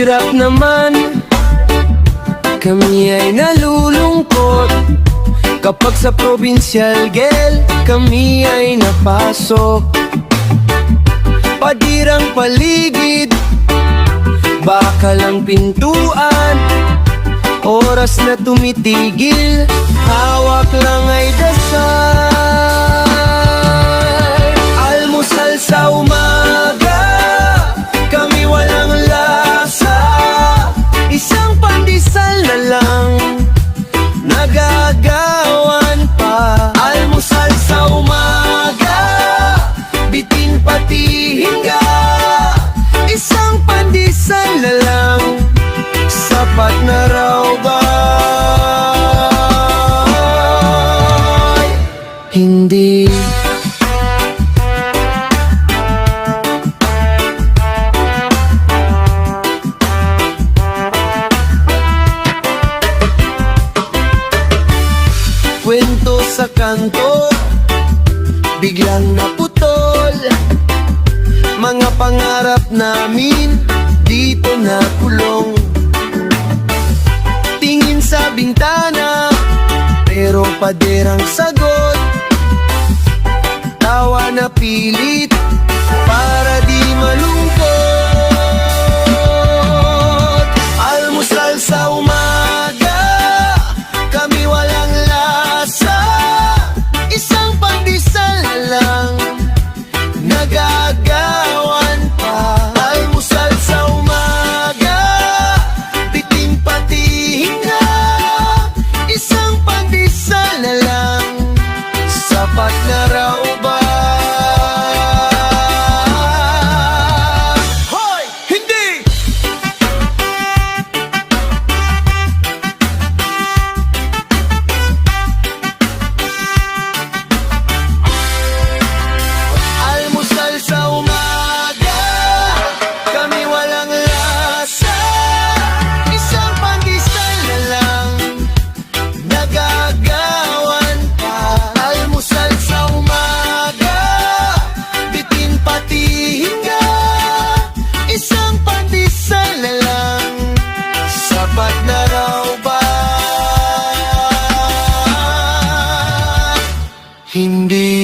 Mahirap naman, kami ay nalulungkot kapag sa provincial girl kami ay napasok. Padirang paligid, bakalang pintuan, oras na tumitigil, hawak lang ay dasal. Almusal sa umaga, kami walang lasa, isang pandesal na lang, nagagawan pa. Almusal sa umaga, bitin pati hingga, isang pandesal na lang, sapat na raw ba? Hindi. Kwento sa kanto, biglang naputol, mga pangarap namin dito nakulong. Tingin sa bintana, pero paderang sagot, tawa na pilit para di malungkot. Almusal sa umaga, kami walang lasa, isang pandesal na lang, nagagawan pa. Almusal sa umaga, bitin pati hinga, isang pandesal na lang, sapat na raw ba? Hoy! Hindi! Almusal sa umaga, kami walang lasa, isang pandesal na lang, nagagawan pa. Almusal sa umaga, bitin pati hingga, isang pandesal na lang, sapat na raw ba? Hindi.